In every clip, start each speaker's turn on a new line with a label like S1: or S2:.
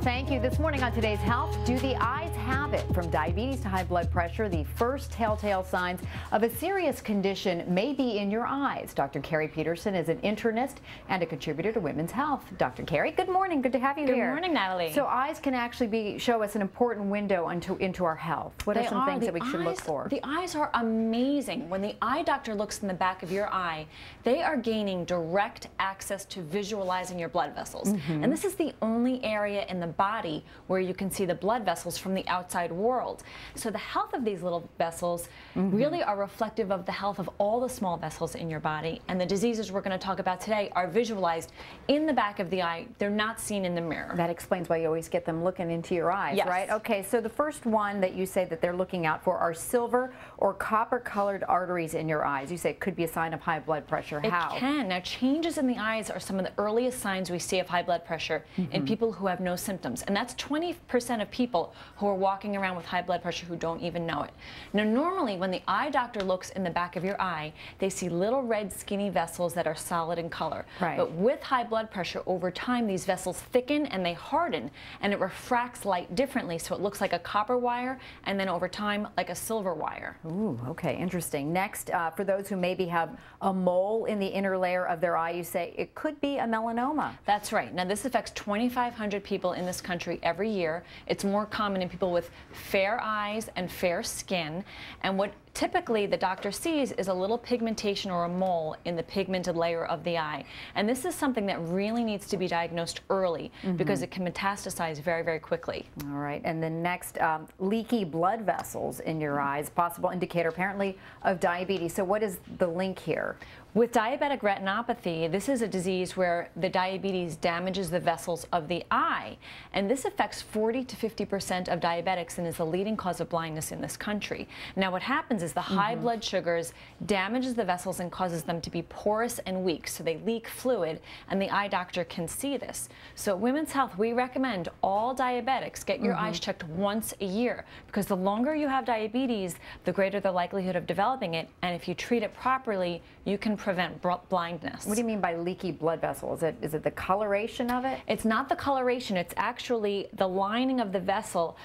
S1: Thank you. This morning on Today's Health, do the eyes have it? From diabetes to high blood pressure, the first telltale signs of a serious condition may be in your eyes. Dr. Keri Peterson is an internist and a contributor to Women's Health. Dr. Keri, good morning. Good to have you here.
S2: Good morning, Natalie.
S1: So eyes can actually show us an important window into our health. What are some things that we should look for?
S2: The eyes are amazing. When the eye doctor looks in the back of your eye, they are gaining direct access to visualizing your blood vessels. And this is the only area in the body where you can see the blood vessels from the outside world. So the health of these little vessels really are reflective of the health of all the small vessels in your body. And the diseases we're going to talk about today are visualized in the back of the eye. They're not seen in the mirror.
S1: That explains why you always get them looking into your eyes,
S2: yes.
S1: right? Okay, so the first one that you say that they're looking out for are silver or copper-colored arteries in your eyes. You say it could be a sign of high blood pressure. How?
S2: It can. Now, changes in the eyes are some of the earliest signs we see of high blood pressure in people who have no symptoms. And that's 20% of people who are walking around with high blood pressure who don't even know it. Now, normally, when the eye doctor looks in the back of your eye, they see little red skinny vessels that are solid in color.
S1: Right.
S2: But with high blood pressure, over time, these vessels thicken and they harden, and it refracts light differently, so it looks like a copper wire, and then over time, like a silver wire.
S1: Ooh, okay, interesting. Next, for those who maybe have a mole in the inner layer of their eye, you say it could be a melanoma.
S2: That's right. Now, this affects 2,500 people in this country every year. It's more common in people with fair eyes and fair skin. And what typically the doctor sees is a little pigmentation or a mole in the pigmented layer of the eye. And this is something that really needs to be diagnosed early because it can metastasize very, very quickly.
S1: All right. And then next, leaky blood vessels in your eyes, possible indicator apparently of diabetes. So what is the link here?
S2: With diabetic retinopathy, this is a disease where the diabetes damages the vessels of the eye. And this affects 40 to 50% of diabetics and is the leading cause of blindness in this country. Now, what happens is the high blood sugars damages the vessels and causes them to be porous and weak. So they leak fluid, and the eye doctor can see this. So at Women's Health, we recommend all diabetics get your eyes checked once a year, because the longer you have diabetes, the greater the likelihood of developing it. And if you treat it properly, you can prevent blindness.
S1: What do you mean by leaky blood vessel? Is it the coloration of it?
S2: It's not the coloration. It's actually the lining of the vessel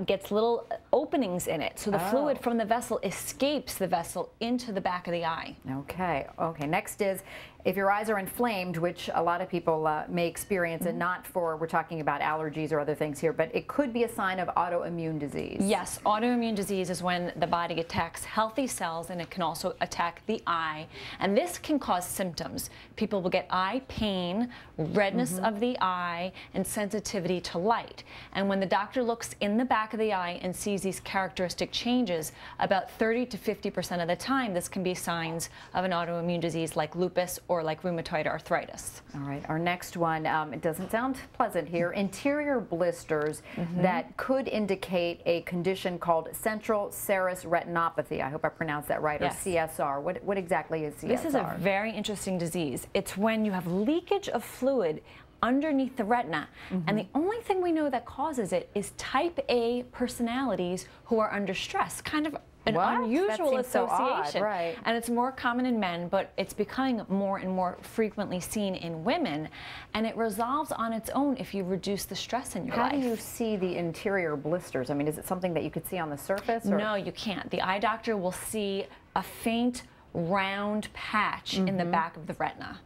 S2: gets little openings in it. So the fluid from the vessel escapes the vessel into the back of the eye.
S1: Okay. Okay. Next is if your eyes are inflamed, which a lot of people may experience, and not for, we're talking about allergies or other things here, but it could be a sign of autoimmune disease.
S2: Yes, autoimmune disease is when the body attacks healthy cells, and it can also attack the eye. And this can cause symptoms. People will get eye pain, redness of the eye, and sensitivity to light. And when the doctor looks in the back of the eye and sees these characteristic changes, about 30 to 50% of the time, this can be signs of an autoimmune disease like lupus or like rheumatoid arthritis.
S1: All right, our next one, it doesn't sound pleasant here. Interior blisters that could indicate a condition called central serous retinopathy. I hope I pronounced that right,
S2: yes.
S1: or CSR. What exactly is CSR?
S2: This is a very interesting disease. It's when you have leakage of fluid underneath the retina. And the only thing we know that causes it is type A personalities who are under stress, kind of an unusual association.
S1: So odd, right.
S2: And it's more common in men, but it's becoming more and more frequently seen in women. And it resolves on its own if you reduce the stress in your life.
S1: How do you see the interior blisters? I mean, is it something that you could see on the surface? Or?
S2: No, you can't. The eye doctor will see a faint round patch in the back of the retina.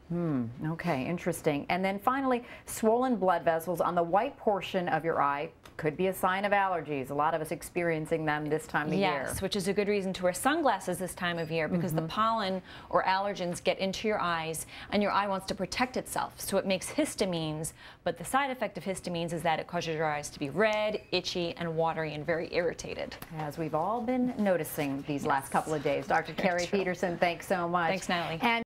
S1: Okay, interesting. And then finally, swollen blood vessels on the white portion of your eye could be a sign of allergies. A lot of us experiencing them this time of year.
S2: Yes, which is a good reason to wear sunglasses this time of year, because the pollen or allergens get into your eyes, and your eye wants to protect itself. So it makes histamines, but the side effect of histamines is that it causes your eyes to be red, itchy, and watery, and very irritated.
S1: As we've all been noticing these last couple of days. Dr. Keri Peterson, thanks so much.
S2: Thanks, Natalie.
S1: And